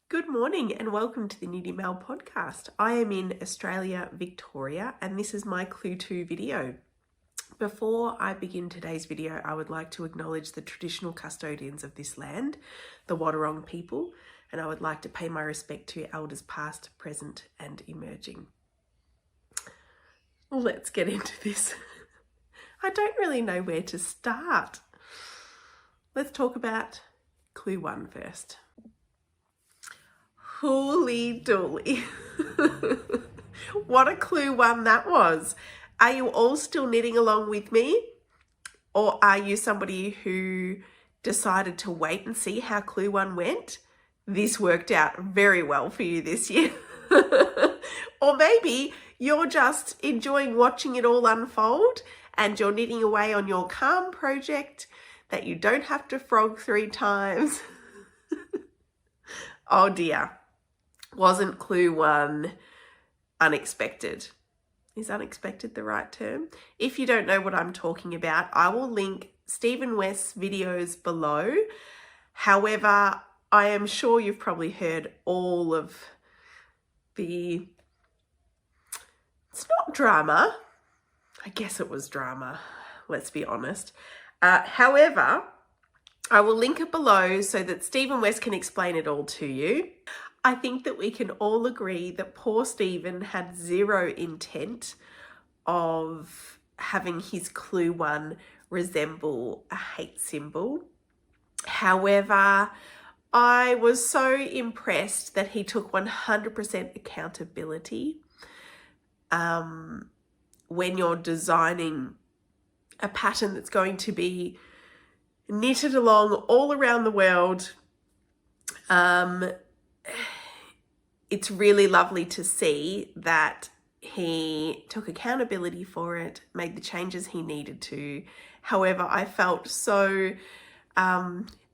Good morning and welcome to the knittymel podcast. I am in Australia, Victoria, and this is my Clue 2 video. Before I begin today's video, I would like to acknowledge the traditional custodians of this land, the Wadawurrung people, and I would like to pay my respect to elders past, present, and emerging. Let's get into this. I don't really know where to start. Let's talk about Clue 1 first. Holy dooly. What a Clue 1 that was. Are you all still knitting along with me? Or are you somebody who decided to wait and see how Clue 1 went? This worked out very well for you this year. Or maybe you're just enjoying watching it all unfold and you're knitting away on your calm project that you don't have to frog 3 times. Oh dear. Wasn't Clue 1 unexpected? Is unexpected the right term? If you don't know what I'm talking about, I will link Stephen West's videos below. However, I am sure you've probably heard all of the... It's not drama. I guess it was drama, let's be honest. However, I will link it below so that Stephen West can explain it all to you. I think that we can all agree that poor Stephen had zero intent of having his Clue 1 resemble a hate symbol. However, I was so impressed that he took 100% accountability when you're designing a pattern that's going to be knitted along all around the world. It's really lovely to see that he took accountability for it, made the changes he needed to. However, I felt so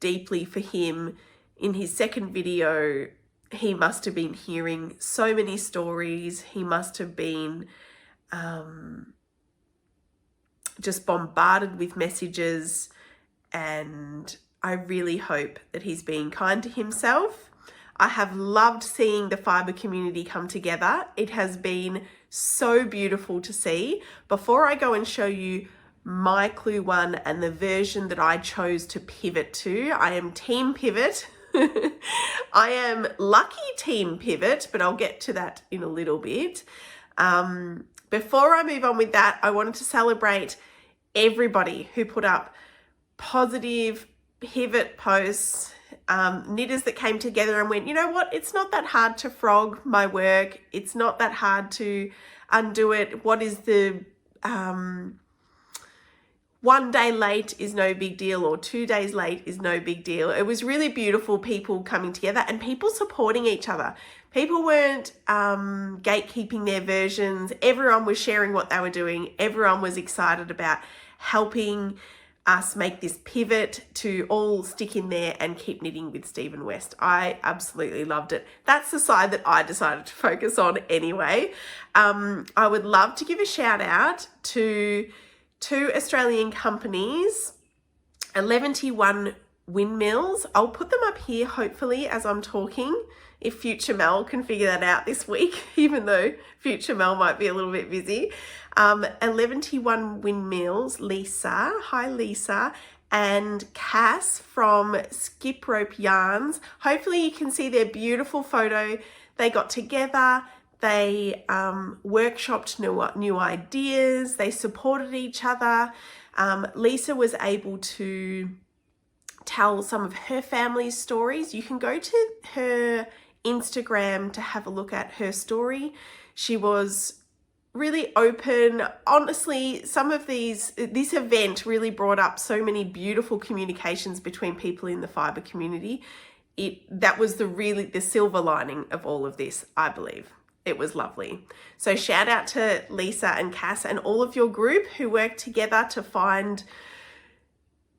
deeply for him. In his second video, he must have been hearing so many stories. He must have been just bombarded with messages, and I really hope that he's being kind to himself. I have loved seeing the fibre community come together. It has been so beautiful to see. Before I go and show you my Clue 1 and the version that I chose to pivot to, I am Team Pivot. I am lucky Team Pivot, but I'll get to that in a little bit. Before I move on with that, I wanted to celebrate everybody who put up positive pivot posts, knitters that came together and went, you know what, it's not that hard to frog my work. It's not that hard to undo it. What is the 1 day late is no big deal, or 2 days late is no big deal. It was really beautiful, people coming together and people supporting each other. People weren't gatekeeping their versions. Everyone was sharing what they were doing. Everyone was excited about helping us make this pivot to all stick in there and keep knitting with Stephen West. I absolutely loved it. That's the side that I decided to focus on anyway. I would love to give a shout out to 2 Australian companies, 11T1 Windmills. I'll put them up here hopefully as I'm talking, if Future Mel can figure that out this week, even though Future Mel might be a little bit busy. 11T1 Windmills, Lisa, hi Lisa, and Cass from Skip Rope Yarns. Hopefully you can see their beautiful photo. They got together, they workshopped new ideas, they supported each other. Lisa was able to tell some of her family's stories. You can go to her Instagram to have a look at her story. She was really open. Honestly, this event really brought up so many beautiful communications between people in the fibre community. That was the silver lining of all of this, I believe. It was lovely. So shout out to Lisa and Cass and all of your group who worked together to find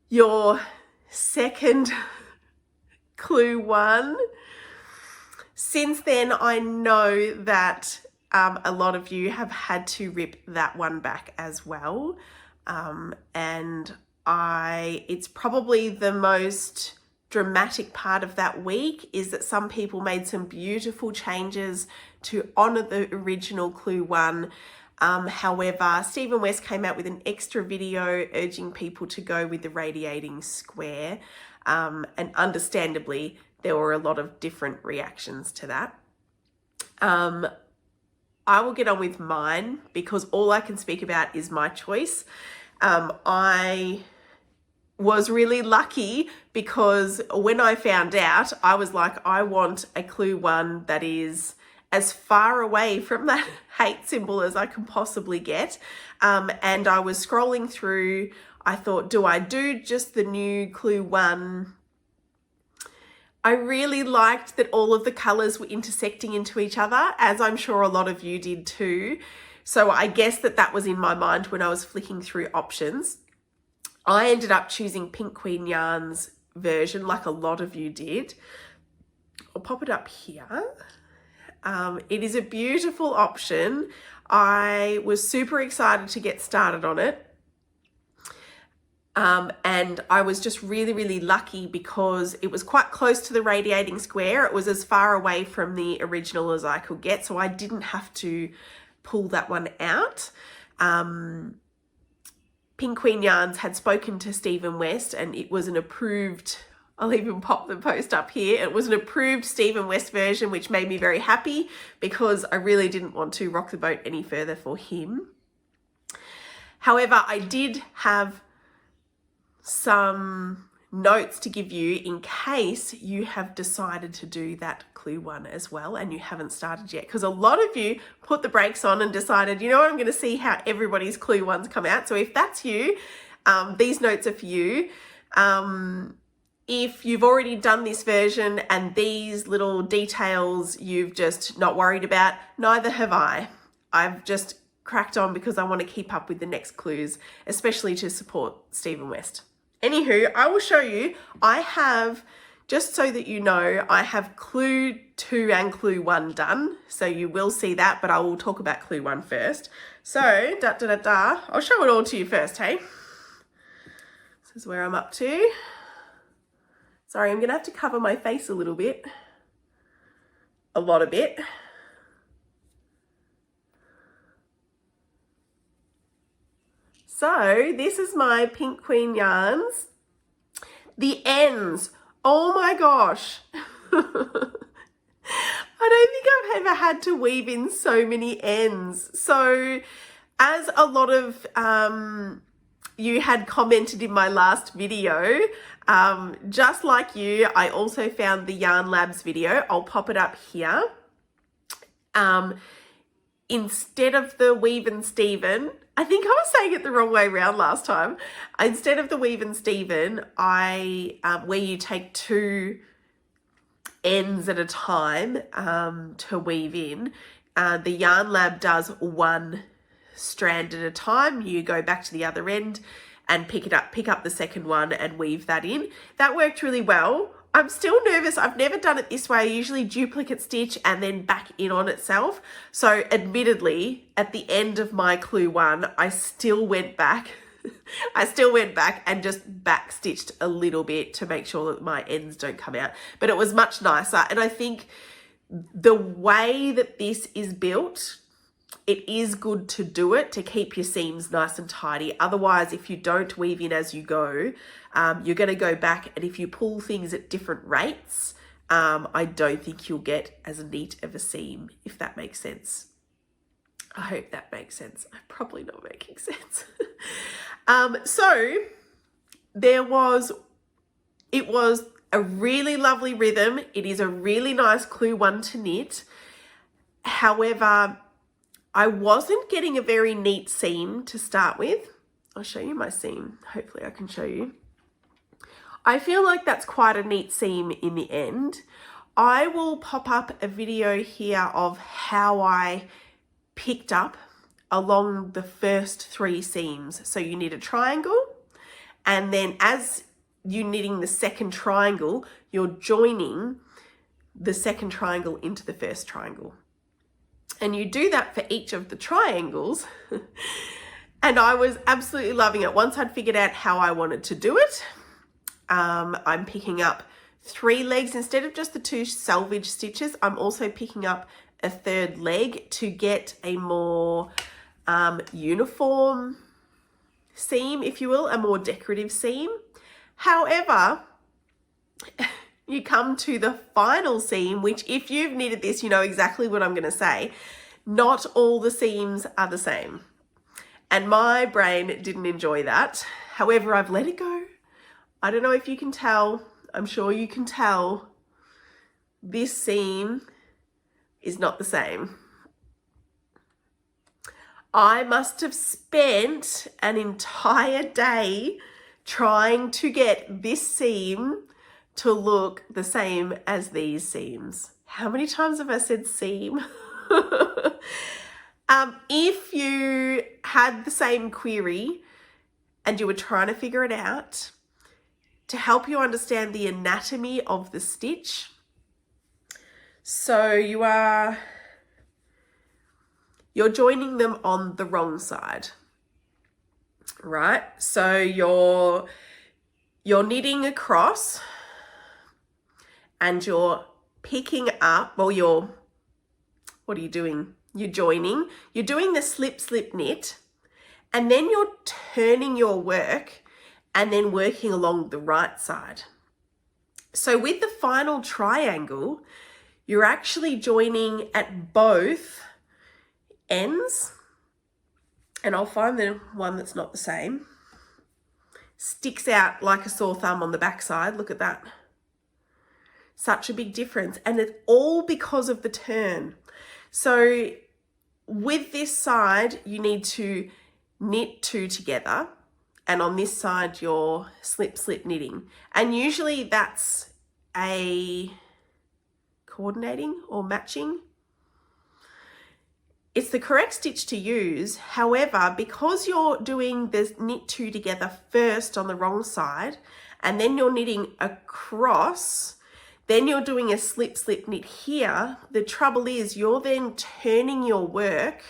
your second Clue 1. Since then, I know that a lot of you have had to rip that one back as well. And it's probably the most dramatic part of that week is that some people made some beautiful changes to honour the original Clue 1. However, Stephen West came out with an extra video urging people to go with the radiating square, and understandably there were a lot of different reactions to that. I will get on with mine because all I can speak about is my choice. I was really lucky because when I found out, I was like, I want a Clue 1 that is as far away from that hate symbol as I can possibly get. And I was scrolling through, I thought, do I do just the new Clue 1? I really liked that all of the colours were intersecting into each other, as I'm sure a lot of you did too. So I guess that was in my mind when I was flicking through options. I ended up choosing Pink Queen Yarn's version, like a lot of you did. I'll pop it up here. It is a beautiful option. I was super excited to get started on it. And I was just really, really lucky because it was quite close to the radiating square. It was as far away from the original as I could get, so I didn't have to pull that one out. Pink Queen Yarns had spoken to Stephen West, and it was an approved, I'll even pop the post up here. It was an approved Stephen West version, which made me very happy because I really didn't want to rock the boat any further for him. However, I did have some notes to give you in case you have decided to do that Clue 1 as well and you haven't started yet, because a lot of you put the brakes on and decided, you know what, I'm going to see how everybody's Clue 1s come out. So if that's you, these notes are for you. If you've already done this version and these little details you've just not worried about, neither have I. I've just cracked on because I want to keep up with the next clues, especially to support Stephen West. Anywho, I will show you, I have, just so that you know, I have Clue 2 and Clue 1 done. So you will see that, but I will talk about Clue 1 first. So, I'll show it all to you first, hey? This is where I'm up to. Sorry, I'm going to have to cover my face a little bit. A lot of it. So this is my Pink Queen Yarns. The ends. Oh my gosh. I don't think I've ever had to weave in so many ends. So as a lot of you had commented in my last video, just like you, I also found the Yarn Labs video. I'll pop it up here. Instead of the Weave and Steven, I think I was saying it the wrong way around last time. Instead of the Weave and Steven, where you take 2 ends at a time to weave in, the Yarn Lab does 1 strand at a time. You go back to the other end and pick up the second one and weave that in. That worked really well. I'm still nervous. I've never done it this way. I usually duplicate stitch and then back in on itself. So admittedly, at the end of my Clue 1, I still went back. And just back stitched a little bit to make sure that my ends don't come out. But it was much nicer. And I think the way that this is built, it is good to do it to keep your seams nice and tidy. Otherwise, if you don't weave in as you go, you're going to go back, and if you pull things at different rates, I don't think you'll get as neat of a seam, if that makes sense. I hope that makes sense. I'm probably not making sense. So it was a really lovely rhythm. It is a really nice Clue 1 to knit. However, I wasn't getting a very neat seam to start with. I'll show you my seam. Hopefully I can show you. I feel like that's quite a neat seam in the end. I will pop up a video here of how I picked up along the first 3 seams. So you knit a triangle, and then as you're knitting the second triangle, you're joining the second triangle into the first triangle. And you do that for each of the triangles. And I was absolutely loving it. Once I'd figured out how I wanted to do it, I'm picking up 3 legs. Instead of just the 2 selvage stitches, I'm also picking up a 3rd leg to get a more uniform seam, if you will, a more decorative seam. However, you come to the final seam, which if you've knitted this, you know exactly what I'm going to say. Not all the seams are the same. And my brain didn't enjoy that. However, I've let it go. I don't know if you can tell. I'm sure you can tell. This seam is not the same. I must have spent an entire day trying to get this seam to look the same as these seams. How many times have I said seam? If you had the same query and you were trying to figure it out, to help you understand the anatomy of the stitch, so you're joining them on the wrong side, right? So you're knitting across and you're picking up, well, what are you doing? You're joining, you're doing the slip, slip, knit, and then you're turning your work and then working along the right side. So with the final triangle, you're actually joining at both ends, and I'll find the one that's not the same. Sticks out like a sore thumb on the back side. Look at that. Such a big difference, and it's all because of the turn. So with this side, you need to knit 2 together, and on this side, you're slip, slip knitting. And usually that's a coordinating or matching. It's the correct stitch to use. However, because you're doing this knit 2 together first on the wrong side, and then you're knitting across, then you're doing a slip, slip knit here. The trouble is you're then turning your work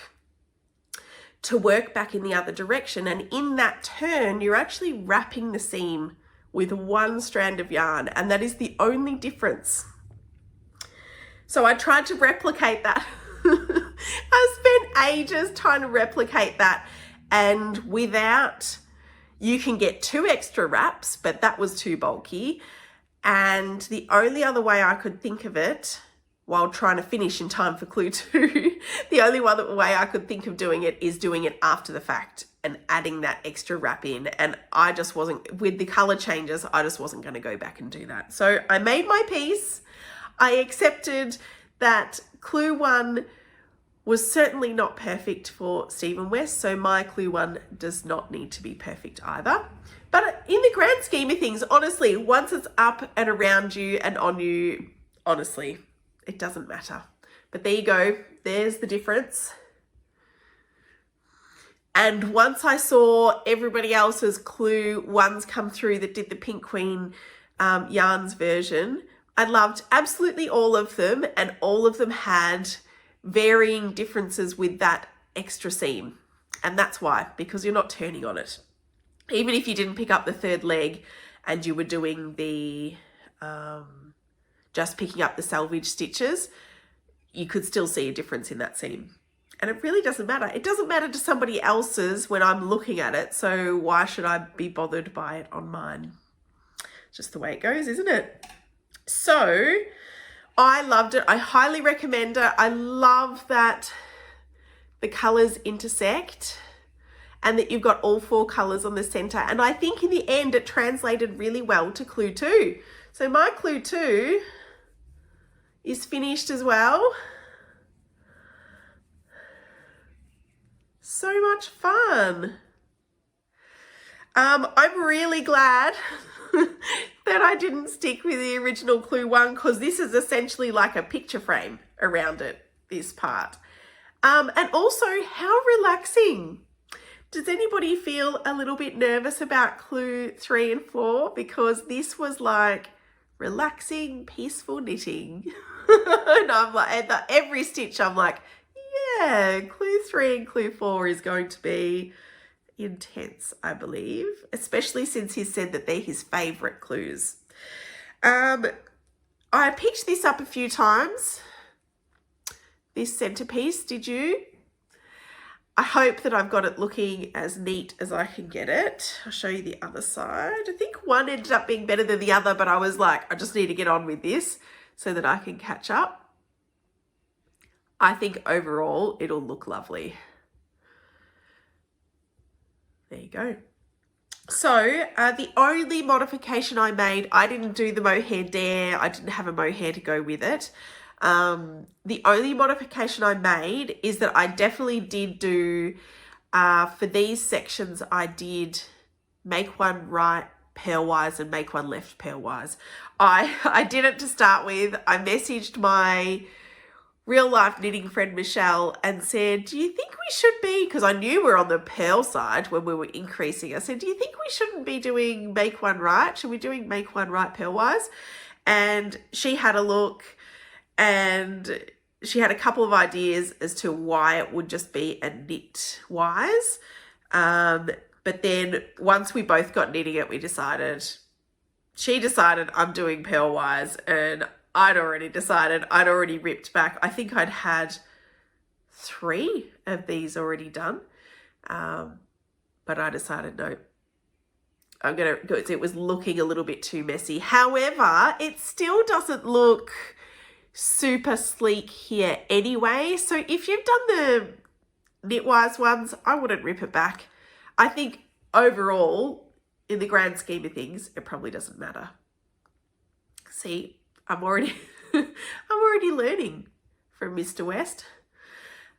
to work back in the other direction. And in that turn, you're actually wrapping the seam with 1 strand of yarn. And that is the only difference. So I tried to replicate that. I spent ages trying to replicate that, and you can get 2 extra wraps, but that was too bulky. And the only other way I could think of it, while trying to finish in time for clue 2, the only other way I could think of doing it is doing it after the fact and adding that extra wrap in. And I just wasn't, with the color changes, I just wasn't going to go back and do that. So I made my peace. I accepted that clue 1 was certainly not perfect for Stephen West, so my clue 1 does not need to be perfect either. But in the grand scheme of things, honestly, once it's up and around you and on you, honestly, it doesn't matter. But there you go. There's the difference. And once I saw everybody else's clue 1s come through that did the Pink Queen yarns version, I loved absolutely all of them, and all of them had varying differences with that extra seam. And that's why, because you're not turning on it. Even if you didn't pick up the 3rd leg and you were doing the just picking up the selvage stitches, you could still see a difference in that seam. And it really doesn't matter. It doesn't matter to somebody else's when I'm looking at it, so why should I be bothered by it on mine? Just the way it goes, isn't it? So I loved it. I highly recommend it. I love that the colours intersect and that you've got all 4 colours on the centre. And I think in the end, it translated really well to clue 2. So my clue 2 is finished as well. So much fun. I'm really glad that I didn't stick with the original clue 1, because this is essentially like a picture frame around it, this part. And also, how relaxing. Does anybody feel a little bit nervous about clue 3 and 4? Because this was like relaxing, peaceful knitting. And I'm like, every stitch I'm like, yeah, clue 3 and clue 4 is going to be intense, I believe, especially since he said that they're his favourite clues. I picked this up a few times, this centerpiece. Did you? I hope that I've got it looking as neat as I can get it. I'll show you the other side. I think one ended up being better than the other, but I was like, I just need to get on with this so that I can catch up. I think overall it'll look lovely. There you go. So the only modification I made, I didn't do the mohair dare. I didn't have a mohair to go with it. The only modification I made is that I definitely did do, for these sections, I did make one right pairwise and make one left pairwise. I did it to start with. I messaged my real life knitting friend Michelle and said, do you think we should be, because I knew we were on the purl side when we were increasing. I said, do you think we shouldn't be doing make one right? Should we doing make one right pairwise? And she had a look and she had a couple of ideas as to why it would just be a knit wise. But then once we both got knitting it, she decided I'm doing pairwise, and I'd already decided, I'd already ripped back. I think I'd had 3 of these already done. But I decided, no, because it was looking a little bit too messy. However, it still doesn't look super sleek here anyway. So if you've done the knitwise ones, I wouldn't rip it back. I think overall, in the grand scheme of things, it probably doesn't matter. See, I'm already learning from Mr. West,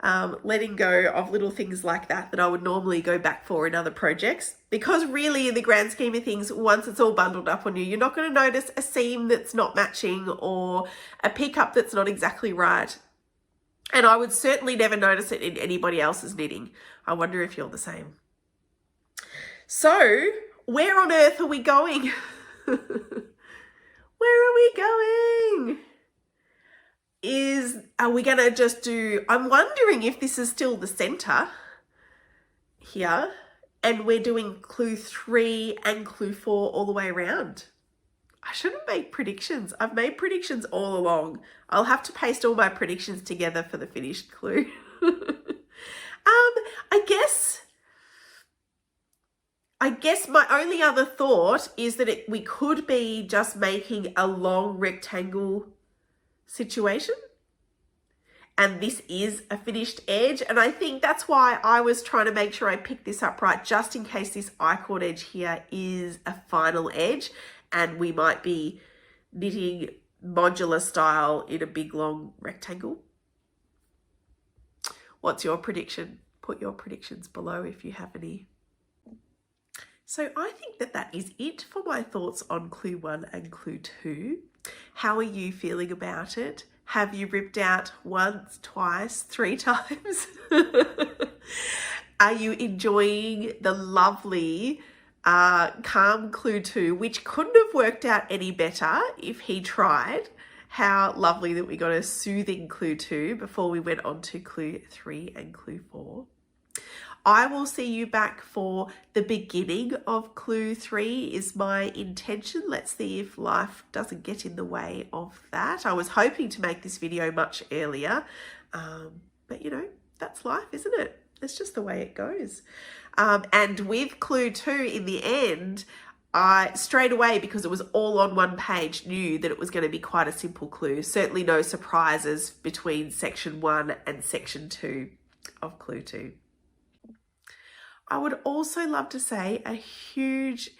letting go of little things like that I would normally go back for in other projects, because really in the grand scheme of things, once it's all bundled up on you, you're not going to notice a seam that's not matching or a pickup that's not exactly right. And I would certainly never notice it in anybody else's knitting. I wonder if you're the same. So where on earth are we going? Where are we going? Are we going to just do, I'm wondering if this is still the center here and we're doing clue 3 and clue 4 all the way around. I shouldn't make predictions. I've made predictions all along. I'll have to paste all my predictions together for the finished clue. I guess my only other thought is that we could be just making a long rectangle situation. And this is a finished edge. And I think that's why I was trying to make sure I picked this up right, just in case this I-cord edge here is a final edge and we might be knitting modular style in a big long rectangle. What's your prediction? Put your predictions below if you have any. So I think that is it for my thoughts on clue 1 and clue 2. How are you feeling about it? Have you ripped out once, twice, 3 times? Are you enjoying the lovely calm clue 2, which couldn't have worked out any better if he tried? How lovely that we got a soothing clue 2 before we went on to clue 3 and clue 4. I will see you back for the beginning of clue 3 is my intention. Let's see if life doesn't get in the way of that. I was hoping to make this video much earlier, but you know, that's life, isn't it? It's just the way it goes. And with clue 2 in the end, I straight away, because it was all on one page, knew that it was going to be quite a simple clue. Certainly no surprises between section 1 and section 2 of clue 2. I would also love to say a huge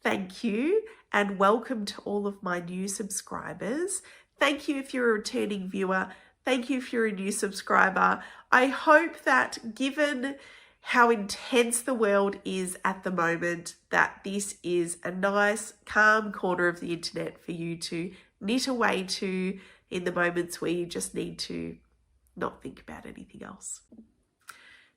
thank you and welcome to all of my new subscribers. Thank you if you're a returning viewer. Thank you if you're a new subscriber. I hope that given how intense the world is at the moment, that this is a nice, calm corner of the internet for you to knit away to in the moments where you just need to not think about anything else.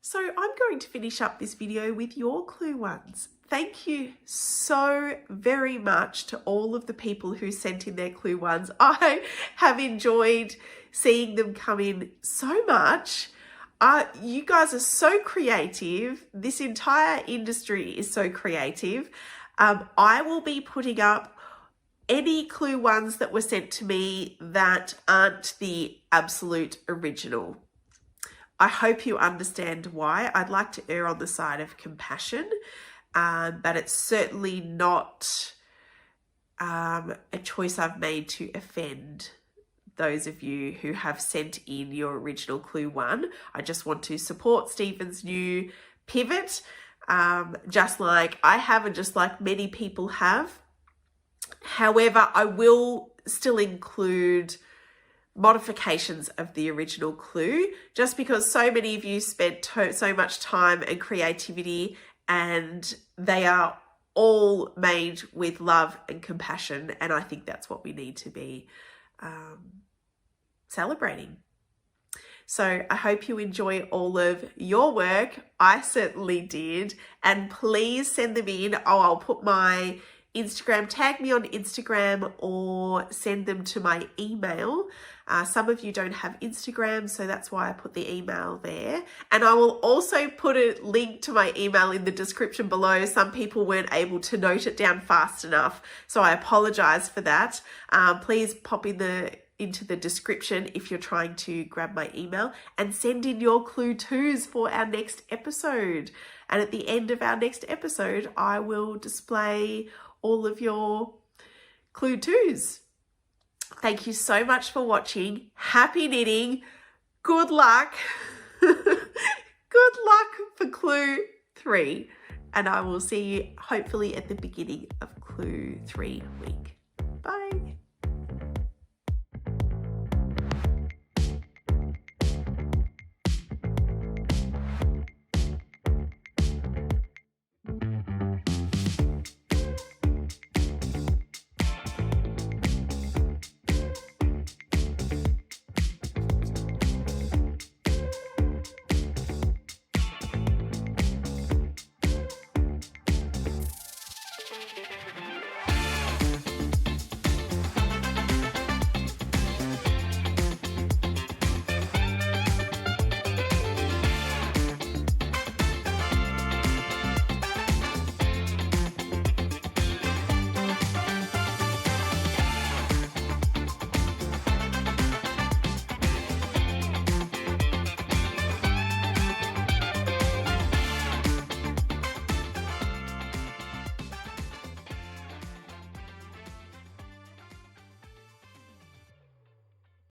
So I'm going to finish up this video with your clue 1s. Thank you so very much to all of the people who sent in their clue 1s. I have enjoyed seeing them come in so much. You guys are so creative. This entire industry is so creative. I will be putting up any clue ones that were sent to me that aren't the absolute original. I hope you understand why. I'd like to err on the side of compassion, but it's certainly not a choice I've made to offend those of you who have sent in your original clue one. I just want to support Stephen's new pivot, just like I have and just like many people have. However, I will still include modifications of the original clue, just because so many of you spent so much time and creativity, and they are all made with love and compassion, and I think that's what we need to be celebrating. So I hope you enjoy all of your work. I certainly did, and please send them in. Oh, I'll put my Instagram, tag me on Instagram, or send them to my email. Some of you don't have Instagram, so that's why I put the email there. And I will also put a link to my email in the description below. Some people weren't able to note it down fast enough, so I apologize for that. Please pop into the description if you're trying to grab my email, and send in your clue twos for our next episode. And at the end of our next episode, I will display all of your clue twos. Thank you so much for watching. Happy knitting. Good luck. Good luck for clue 3. And I will see you hopefully at the beginning of clue 3 week. Bye.